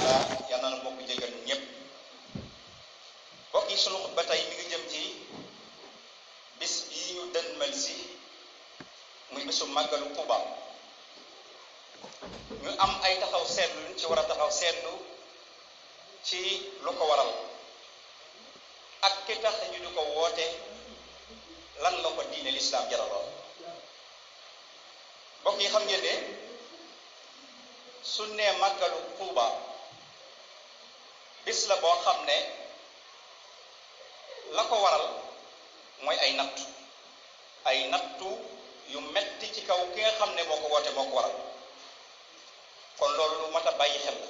taala yal na bokk jégal ñun ñëpp. mbokk yi sunu xutba tey mi ngi jëm ci bis bii ñu dënmal si muy bisu màggalu Tuuba. ñu am ay taxaw seetlu luñ ci war a taxaw seetlu ci lu ko waral ak ki tax ñu di ko woote lan la ko diine lislaam jaraloon. mbokk yi xam ngeen ne su nee màggalu Tuuba bis la boo xam ne la ko waral mooy ay nattu yu metti ci kaw ki nga xam ne moo ko woote moo ko waral. kon loolu lu mat a bàyyi xel la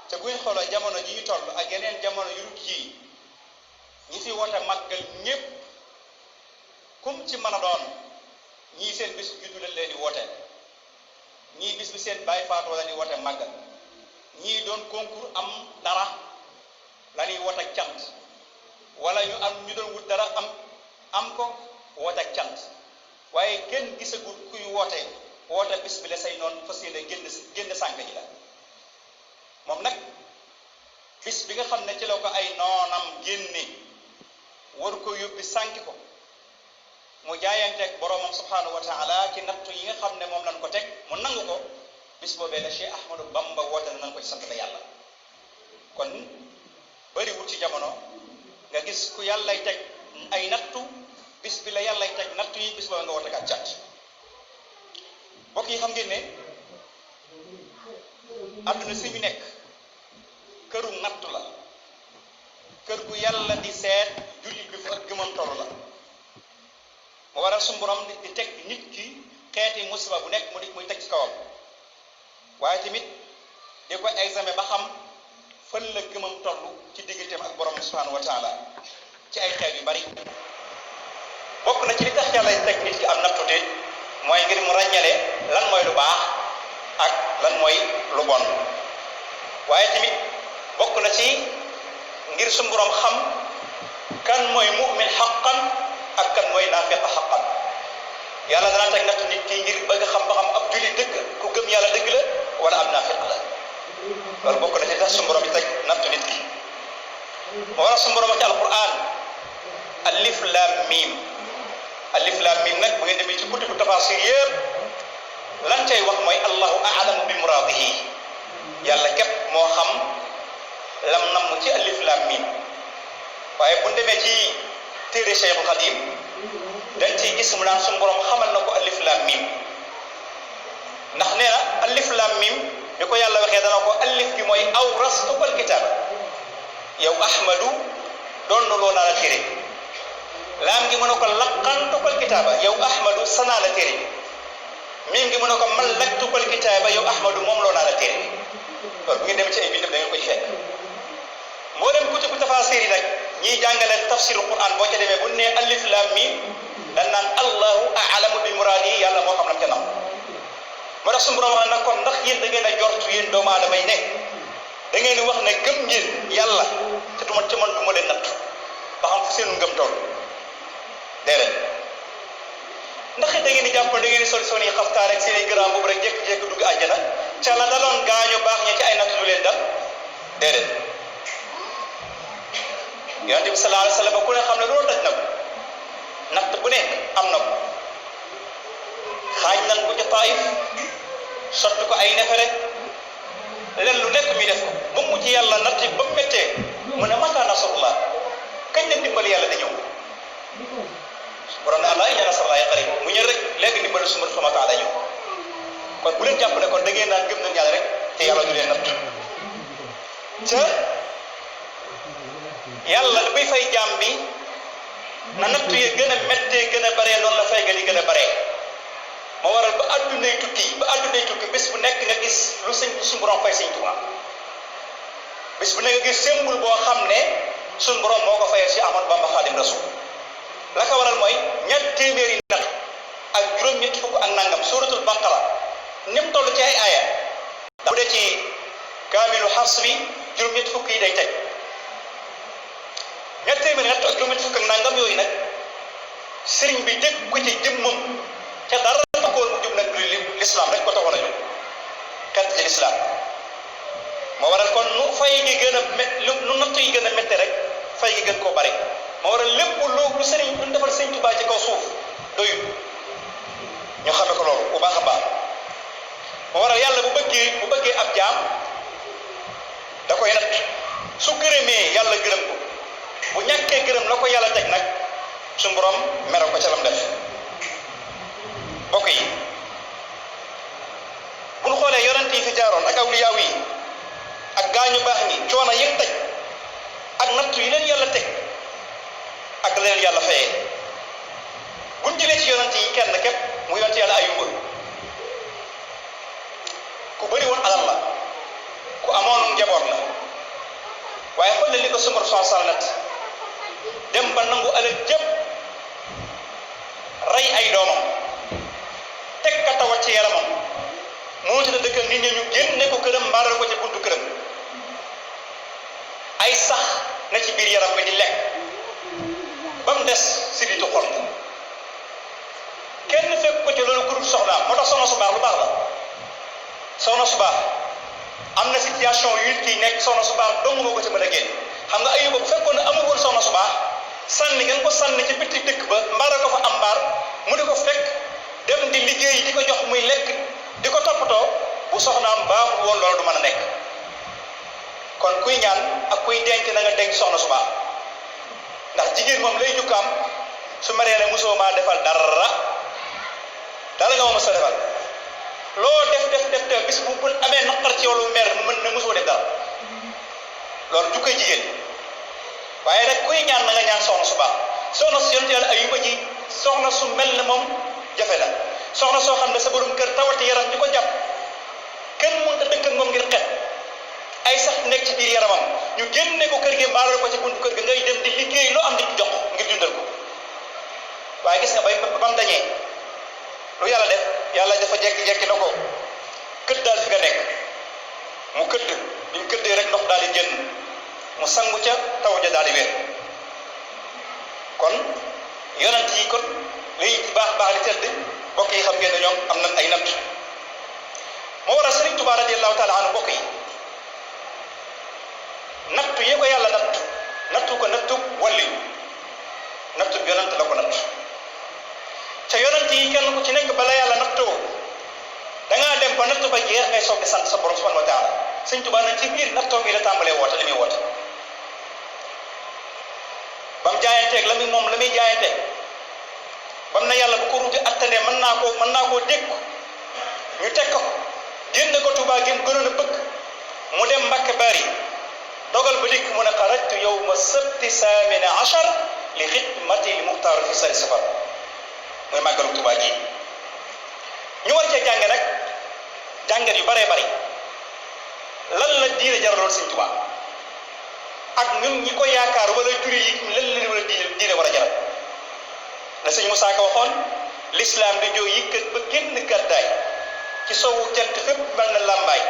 te buñ xooloo jamono ji ñu toll ak yeneen jamono yu dul yii ñi fi woote màggal ñépp kum ci mën a doon ñii seen bis juddu lañ leen di woote, ñii bis bi seen bàyyi faatoo la ñuy woote màggal, ñii doon concours am dara la ñuy woote ak cant, wala ñu doon wut dara am ko woote ak cant. waaye kenn gisagul kuy woote bis bi la say noonu fas yéene génn sànq ji la. moom nag bis bi nga xam ne ci la ko ay noonam génne war ko yóbbi sànki ko mu jaayanteeg boroomam subhanahu wa taala ci nattu yi nga xam ne moom lañ ko teg mu nangu ko, bis boobee la Cheikh Ahmadou Bamba woote na nañ ko ci sant la yàlla. kon bariwul ci jamono nga gis ku yàllay teg ay nattu bis bi la yàllay teg nattu yi bis boobee nga woote ak cant. mbokk yi xam ngeen ne àdduna si ñu nekk këru nattu la, kër gu yàlla di seet jullit bi fa ak gëmam toll la. mu waral su borom di teg nit ki xeeti musiba bu nekk muy teg ci kawam, waaye tamit di ko examen ba xam fan la gëmam toll ci digganteem ak borom subhanahu wa taala ci ay xeet yu bari. bokk na ci li tax yàlla teg nit ki am nattute mooy ngir mu ràññale lan mooy lu baax ak lan mooy lu bon, waaye tamit bokk na ci ngir su borom xam kan mooy mu'min haqqan ak kan mooy naafiq haqqan. yàlla dana teg natt nit ki ngir bëgg xam ba xam ab jullit dëgg ku gëm yàlla dëgg la wala ab naafiq la. loolu bokk na ci tax su borom di teg natt nit ki. moo waral su borom ci alquran alif lam mim nag bu ngeen demee ci kutubu tafasir yëpp lan cay wax mooy allahu a'lamu bi muraadihi, yàlla képp moo xam lam namm ci alif lam mim. waaye bu ñu demee ci téere Cheikhul Xadim dañ ciy gis mu naan suñu borom xamal na ko alif lam mim, ndax nee na alif lam mim bi ko yàlla waxee dana ko alif gi mooy awrastukal kitaab, yow Ahmadu doon na loo naa la téere. laam gi mu ne ko laqantukal kitaaba, yow Ahmadu sanaa la téere. miim gi mu ne ko mallaktukal kitaaba, yow Ahmadu moom loo naa la téere. loolu bu ngeen dem ci ay bindam da ngeen koy fekk. mboolem kutubu tafasir yi nag ñiy jàngale tafsirul Quran boo ca demee bu ne alif lam mim dañ naan allahu a'lamu bi muraadi, yàlla moo xam lam ca nam. moo tax suñu borom wax nag kon ndax yéen da ngeen a jortu yéen doomu aadama yi ne da ngeen di wax ne gëm ngeen yàlla te du ma leen natt ba xam fu seenu ngëm toll. déedéet ndax da ngeen di jàpp da ngeen di sol seen i xaftaan ak seen i garaam boobu rek jékki-jékki dugg àjjana ca la daloon gaañu baax ña ci ay natt du leen dal. déedéet yonent bi sallallahu alayhi wa sallam ku ne xam ne loolu daj na ko, natt bu nekk am na ko. xaaj nan ko ca Taif sotti ko ay nefere len lu nekk muy def ko ba mu ci yàlla natt ba mu méttee mu ne mata nasrullah, kañ la ndimbal yàlla di ñëw. borom ne allah inna nasrallahi qarib, mu ñëw rek léegi ndimbal su ma xamata la ñëw. kon bu leen jàpp ne kon da ngeen naan gëm nañ yàlla rek te yàlla du leen natt. te yàlla li muy fay jaam bi na nattu yi gën a méttee gën a baree noonu la fay gën a baree. moo waral ba addunay tukki bés bu nekk nga gis lu suñ borom fay Sëñ Tuubaa. bés bu nekk nga gis symbole boo xam ne suñ borom moo ko fayee si Ahmadu Bamba Xaadim Rasuul. la ko waral mooy ñaar téeméeri nat ak juróom-ñetti fukk ak nangam suuratul Baqara ni mu toll ci ay aaya. bu dee ci kaamilu Hafs bi juróom-ñetti fukk yi day teg ñaar téeméeri nat ak juróom-ñetti fukk ak nangam yooyu nag sëriñ bi dégg ko ci jëmmam ca dara taxoon mu jub nag lislaam rek ko taxoon a jóg xeet ci lislaam fay gi gën a lu natt yi gën a métte rek fay gi gën koo bari moo waral lépp lu sëriñ lu defal sëriñ Tuubaa ci kaw suuf doyul ñu xame ko loolu bu baax a baax moo waral yàlla bu bëggee ab jaam da koy natt su gërëmee yàlla gërëm ko bu ñàkkee gërëm la ko yàlla teg nag suñu borom mere ko ca lam def bokk yi bu ñu xoolee yonent yi fi jaaroon ak awliyaaw yi ak gaañu baax ñi coono yëg teg ak natt yi leen yàlla teg ak leen yàlla fayee buñ jëlee ci yonent yi kenn képp mu yonent yàlla Ayuba ku bëri woon alal la ku amoon njaboot la waaye xool li ko sumar sal nat dem ba nangu alal jëpp rey ay doomam teg ka tawat ci yaramam moo tax dëkkal nit ñi ñu génne ko këram mbaaral ko ci buntu këram ay sax na ci biir yaram bi di lekk ba mu des siditu xol kenn fekk ko ci loolu groupe soxnaam moo tax soxna su baax lu baax la soxna su baax am na situation yu nit ki nekk soxna su baax dong moo ko ci mën a génn xam nga Ayuba bu fekkoon ne amul woon soxna su baax sànni ngeen ko sànni ci bitti dëkk ba mbaaral ko fa am mbaar mu di ko fekk dem di liggéey di ko jox muy lekk di ko toppatoo bu soxnaam baaxul woon loolu du mën a nekk kon kuy ñaan ak kuy denc na nga denc soxna su baax ndax jigéen moom lay jukkaam su meree ne mosoo maa defal dara nga ma mos a defal loo def bis bu amee naqar ci yow lu mer mu mën ne mosoo def dara loolu jukkay jigéen waaye nag kuy ñaan na nga ñaan soxna su baax soxna su yonent yàlla Ayuba ji soxna su mel ne moom jafe la soxna soo xam ne sa borom kër tawati yaram di ko jàpp kenn mënut a dëkk ak moom ngir xet ay sax nekk ci biir yaramam ñu génne ko kër gi mbaaral ko ci buntu kër gi ngay dem di liggéey loo am di jox ngir dundal ko waaye gis nga ba mu dañee lu yàlla def yàlla dafa jekki-jekki na ko këdd daal fi nga nekk mu këdd biñ këddee rek ndox daal di génn mu sangu ca taw ja daal di wér kon yonent yi kon liy baax di tedd mbokk yi xam ngeen ne ñoom am nañ ay natt moo waral Sëriñ Tuubaa radiyallahu taala anhu mbokk yi nattu yi ko yàlla nattu ko nattu walli nattu yonent la ko natt ca yonent yi kenn ku ci nekk bala yàlla nattoo dangaa dem ba nattu ba jeex ngay soog di sant sa borom subhanahu wa taala Sëriñ Tuubaa nag ci biir nattoo mi la tàmbalee woote li muy woote ba mu jaayanteeg la muy jaayanteeg bam na yàlla bu ko ruuti attane mën naa koo dégg ñu teg ko génn ko Tuubaa gënoon a bëgg mu dem Mbàkke Bari dogal ba dikk mu ne xarajtu yawma sabti saamina achar li xidmati li muxtaar fi sari safar muy màggalu Tuubaa gi ñu war cee jànge nag jàngat yu baree bari lan la diine jaraloon Sëñ Tuubaa ak ñun ñi ko yaakaar wala juri yi lan la wala diine war a jaral la sëñ Musaa Ka waxoon l'islam di joo yëkkat ba génn gàddaay ci sowu jant fépp mel na làmbaay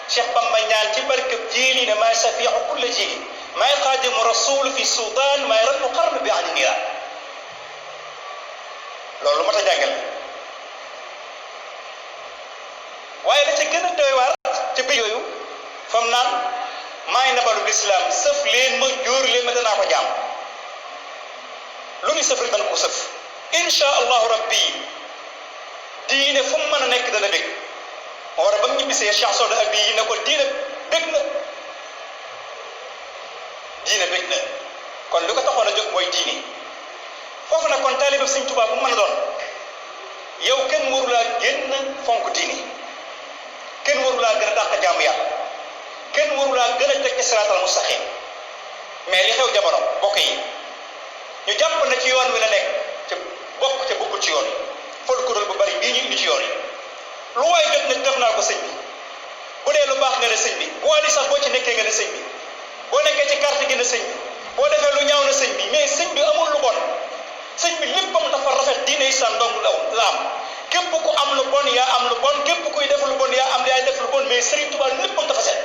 Cheikh Bamba ñaan ci barkeb jiili ne maay safiixu kulla jiili maay xaadimu rasul fi Sudan maay rannu xarnu bi ani niiraan loolu mat a jàngal waaye la ca gën a doy waar ca bi yooyu fam naan maay nabalu l'islam sëf leen ma jóor leen ma danaa ko jaam lu muy sëf rek dana ko sëf insha allahu rabbi diine fu mu mën a nekk dana bég moo war a ba mu ñibbisee Cheikh Sawda abi yi ne ko diine bég na kon lu ko taxoon a jóg mooy diine foofu nag kon taalibe Sëñ Tuubaa bu mën a doon yow kenn warulaa génn fonk diine kenn warulaa gën a dàq jaamu yàlla kenn warulaa gën a teg ci siraatal mustaqim mais li xew jamono bokk yi ñu jàpp na ci yoon wi la nekk ca bokkul ci yoon yi folklore bu bari bii ñu indi ci yoon yi lu waay jot nag def naa ko sëñ bi bu dee lu baax nga ne sëñ bi boo di sax boo ci nekkee nga ne sëñ bi boo nekkee ci carte gi ne sëñ bi boo defee lu ñaaw na sëñ bi mais sëñ bi amul lu bon sëñ bi léppam dafa rafet diine islam dong la am képp ku am lu bon yaa am lu bon képp kuy def lu bon yaa def lu bon mais Sëriñ Tuubaa léppam dafa set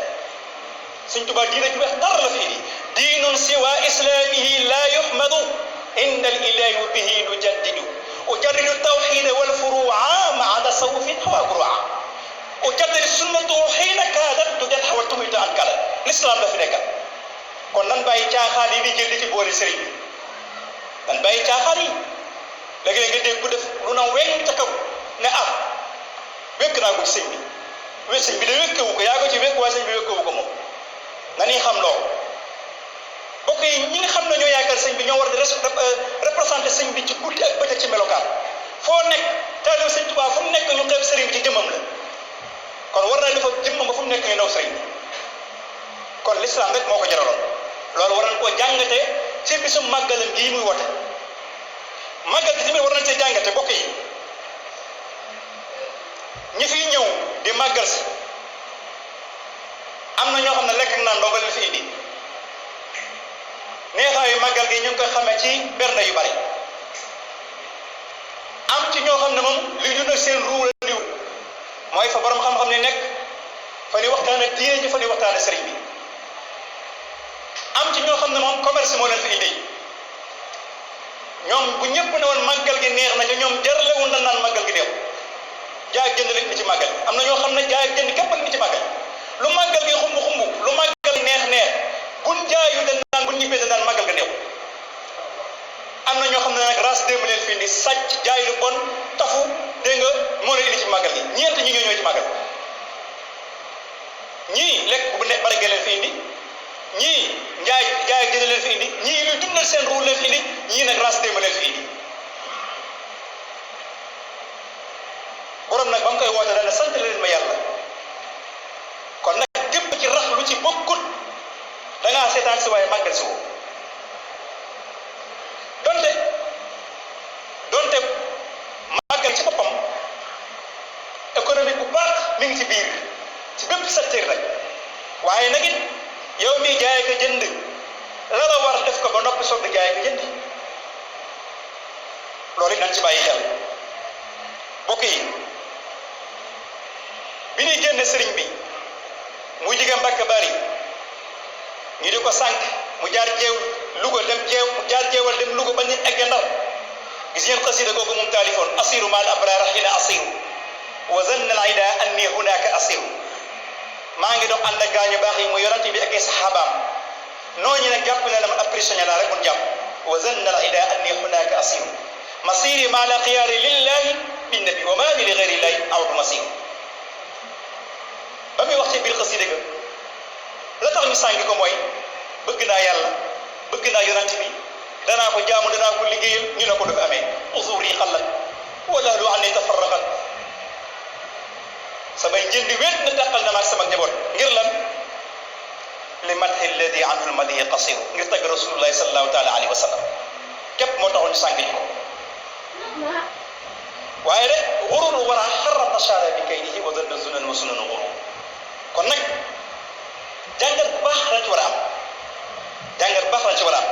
Sëriñ Tuubaa diine ju weex dara la fi indi diinun siwa islamihi la yuhmadu inda al ilahi wa bihi nujaddidu ujarridu tawxida wal furu'a maa tasawufin hawa qur'a ujaddid sunnatu xiina kaadat tujad hawa tumita an kala l'islam la fi nekkal kon nan bàyyi caaxaan yi di jël di ci boole sëriñ bi nan bàyyi caaxaan yi léegi-léeg nga dégg ku def lu na weñ ca kaw ne wékk naa ko ci sëñ bi de wékkewu ko yaa ko ci wékk waaye sëñ bi wékkewu ko moom na ni xam loolu bokk yi ñi nga xam ne ñoo yaakaar sëñ bi ñoo war di représenté sëñ bi ci guddi ak bëccëg ci melokaan foo nekk taalibe sëñ Tuubaa fu mu nekk ñu xeeb sëriñ bi ci jëmmam la kon war naa dafa jëmmam ba fu mu nekk ñu naw sëriñ bi kon l'islam rek moo ko jaraloon loolu war nañ koo jàngate ci bisum màggalam gii muy wote màggal gi tamit war nañ see jàngate bokk yi ñi fiy ñëw di màggal si am na ñoo xam ne lekk ak naan doo nga leen fi indi neexaayu màggal gi ñu ngi koy xamee ci bernde yu bari am ci ñoo xam ne moom li ñu ne seen ruu la liw mooy fa borom xam-xam ni nekk fa ni waxtaane diine ji fa ni waxtaane sëriñ bi am ci ñoo xam ne moom commerce moo leen fi indi ñoom bu ñëpp ne woon màggal gi neex na ca ñoom jarlewul na naan màggal gi neex jaay ak jënd rek ni ci màggal am na ñoo xam ne jaay ak jënd képp ni ci màggal lu màggal gi xumb lu màggal neex buñ jaayu dañ naan buñ ñibbee dañ naan màggal ga neew am na ñoo xam ne nag race démb leen fi indi sàcc jaay lu bon tafu dégg nga moo leen indi ci màggal gi ñeent ñi ñoo ñëw ci màggal ñii lekk bu ne bari nga leen fi indi ñii jaay ak jënd leen fi indi ñii luy dundal seen ruur leen fi indi ñii nag race démb leen fi indi borom nag ba mu koy woote dana sant leen ma yàlla kon nag képp ci rax lu ci bokkut da ngaa seetaan si waaye màggal si woo donte màggal ci boppam économique bu baax mi ngi ci biir ci bépp secteur nag waaye nag it yow mii jaay ko jënd la la war def ko ba noppi soog di jaay ko jënd loolu it nañ ci bàyyi xel mbokk yi bi ñuy génne sëriñ bi muy jige Mbàkke Bari ñu di ko sànq mu jaar jeew Louga dem jeew mu jaar jeewal dem Louga ba ñu egg Ndar gis ngeen xasida googu moom taalifoon asiru maal abraar xina asiru wa zanna al ida anni hunaka asiru maa ngi dox ànd ak gaañu baax yi mu yonante bi ak ay saxaabaam nooñu nag jàpp ne la man ab prisonnier laa rek mun jàpp wa zanna al ida anni hunaka asiru masiri maa la xiyaari lillahi binnabi wa maa li li gayri llahi awdu masir ba muy wax ci biir xasida ga la tax ñu sàngi ko mooy bëgg naa yàlla bëgg naa yonante bi danaa ko jaamu danaa ko liggéeyal ñu ne ko du fi amee usuri xallat wala lu an ni tafarraqat samay njëndi wéet na tàqal na maag sama njaboot ngir lan li madhi alladi anhu lmadihi qasir ngir tagg rasulullahi sallallahu taala alayhi wa sallam képp moo taxoon ñu sàngi ko waaye de xururu war a xarra nashaara bi kaydihi wa zanna zunan wa sunan xurur kon nag jàngat bu baax lañ ci war a am jàngat bu baax lañ ci war a am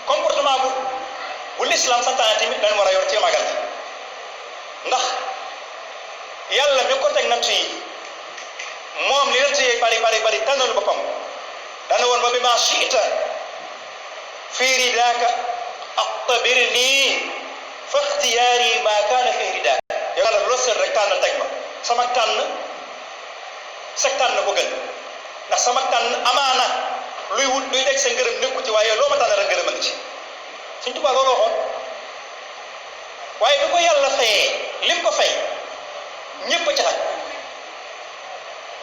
comportement bu l'islam santaane tamit dañ war a yor ci magal gi ndax yàlla mi ko teg nattu yi moom li natt yi bari tànnal boppam dana woon ba bi ma shiita fii ridaaka aqtabirni fa ixtiyaari ma kaana fii ridaaka yàlla loo seet rek tànn teg ma sama tànn sag tànn ko gën ndax sama tànn amaana luy deg sa ngërëm nekku ci waaye loo ma tànn rek ngërëm a ngi ci Sëñ Tuubaa loolu waxoon waaye bi ko yàlla fayee lim ko fay ñëpp a ca xaj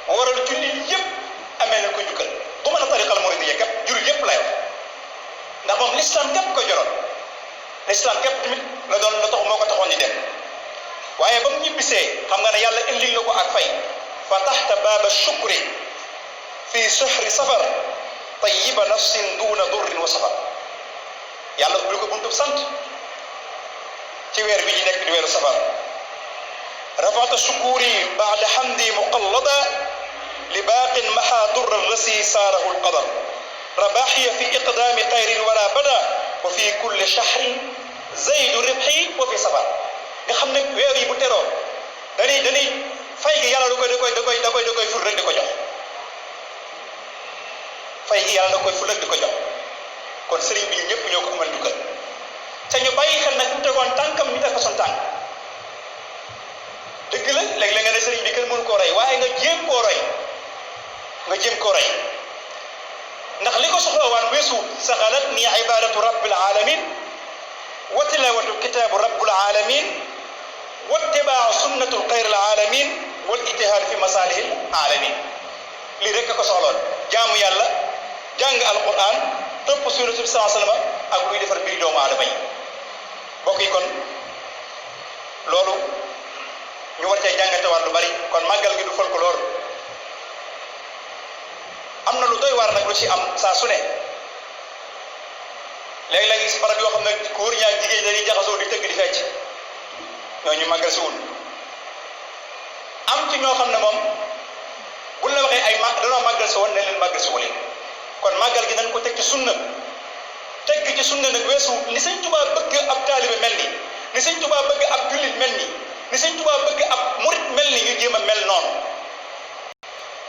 moo waral julli yëpp amee na ko jukkal bu mën a tariqal muridiyya kat julli yëpp lay wax ndax moom l'islam képp ko joroon l'islam képp tamit la tax moo ko taxoon di dem waaye ba mu ñibbisee xam nga ne yàlla indil la ko ak fay fataxta baaba shukri fi shahri safar tayyiba nafsin duuna durrin wa safar yàlla ubbil ko buntub sant ci weer bi ñu nekk di weeru safar rafata shukuri baada hamdi muqallada li baaqin maha durra rasi saarahu lqadar rabaxiya fi iqdaami xayrin wala bada wa fi kulli shahrin zaydu ribxi wa fi safar nga xam ne weer yi bu teroo dañuy fay gi yàlla da koy ful rek di ko jox fay gi yàlla da koy ful rek di ko jox kon sëriñ bi ñëpp ñoo ko amal njukkal te ñu bàyyi xel nag fu mu tegoon tànkam ñu teg ko son tànk dëgg la léeg-léeg nga ne sëriñ bi kenn mënu koo rey waaye nga jéem koo roy ndax li ko soxla waan weesu saxalat ni ibadatu rabbil alamin wa tilawatu kitaabu rabbul alamin wa ittibaa sunnatul xayril alamin wal ijtihaad fi masalihil alamin lii rek ko soxloon jaamu yàlla jàng alquran topp sunna bi sallallahu alayhi wa sallam ak luy defar mbiri doomu aadama yi bokk yi kon loolu ñu war cee jàngate war lu bari kon màggal gi du folklore am na lu doy waar nag lu ci am saa su ne léeg-léeg gis barab yoo xam ne góor ñaa jigéen dañuy jaxasoo di tëgg di fecc ñooñu màggal si wul am ci ñoo xam ne moom buñ la waxee ay danoo màggal si woon ne leen màggal si wuli kon màggal gi nañ ko teg ci sunna teg ci sunna nag weesu ni sëñ Tuubaa bëgg ab taalibe mel ni ni sëñ Tuubaa bëgg ab jullit mel ni sëñ Tuubaa bëgg ab murit mel ni ñu jéem a mel noonu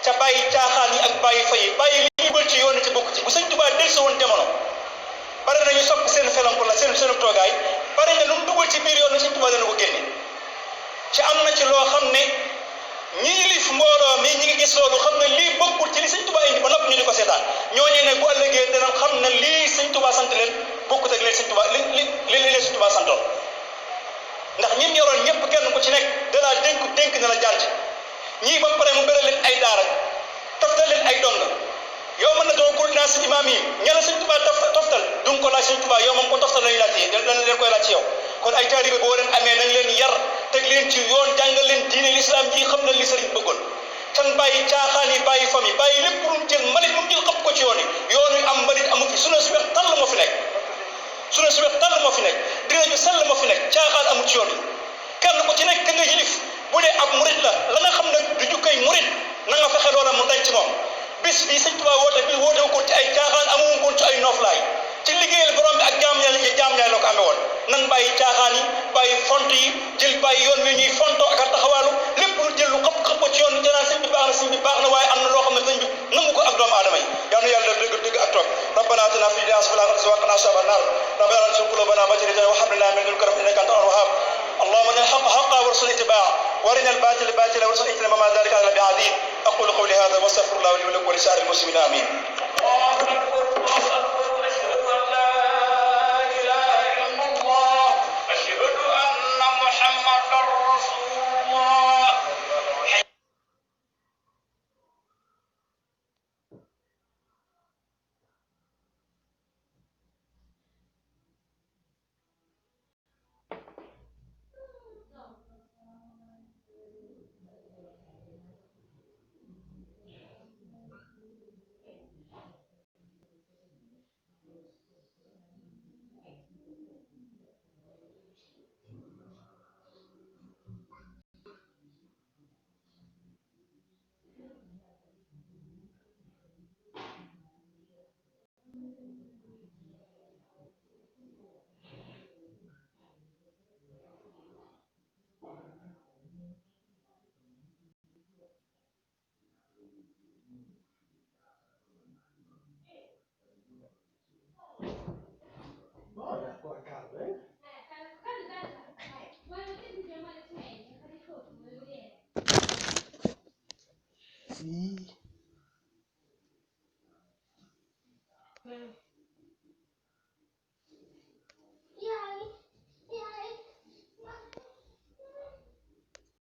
ca bàyyi caaxaan yi ak bàyyi fay yi bàyyi li ñu bël ci yoon ci bokk ci bu sëñ Tuubaa del si woon jamono bari nañu sopp seen felanko la seen toogaay bari na lu mu dugal ci biir yoon na sëñ Tuubaa dana ko génne ci am na ci loo xam ne ñi yilif mbooloo mi ñi ngi gis loolu xam ne lii bokkul ci li sëñ Tuubaa indi ba noppi ñu di ko seetaan ñooñee ne bu ëllëgee dana xam ne lii sëñ Tuubaa sant leen bokkut ak leen sëñ Tuubaa li leen sëñ Tuubaa santoon ndax ñim yoroon ñëpp kenn ku ci nekk dalaa dénk na la jaar ci ñii ba pare mu bëri leen ay daara toftal leen ay dong yow mën na doo kul naa si imaam yi ñala sëñ Tuubaa toftal du nga ko laaj sëñ Tuubaa yow moom ko toftal lañu laaj ci dañ leen koy laaj ci yow kon ay taalibe boo leen amee nañ leen yar teg leen ci yoon jàngal leen diine l'islam ji xam na li sëriñ bëggoon tan bàyyi caaxaan yi bàyyi famille bàyyi lépp lu mu jël mbalit mu jël xëpp ko ci yoon yi yoon yu am mbalit amu fi suna su weex tàll moo fi nekk suna su weex tàll moo fi nekk dinañu sell moo fi nekk caaxaan amul ci yoon yi kenn ku ci nekk ka nga yilif bu dee ab murit la nga xam ne du jukkay murit na nga fexe loola mu dañ ci moom bis bi sëñ Tuubaa woote bi woote ko ci ay caaxaan amu ko ci ay nooflaay ci liggéeyal borom bi ak jaam ñaay la ko amee woon nan bàyyi caaxaan yi bàyyi font yi jël bàyyi yoon wi ñuy fonto ak a taxawaalu lépp lu jël lu xëpp ko ci yoon janaan sëñ bi baax na waaye am na loo xam ne sëñ bi nangu ko ak doomu aadama yi yal na yàlla dëgg ak toog rabbana atina fid dunya hasanatan wa qina adhaban nar rabbana la tuzigh qulubana ba'da idh hadaytana wa hab lana min ladunka rahmatan innaka antal wahhab اللهم ارنا الحق حقا وارزقنا اتباعه وارنا الباطل باطلا وارزقنا اجتنابه ما ذلك على بعزيز اقول قولي هذا واستغفر الله لي ولكم ولسائر المسلمين امين Sì.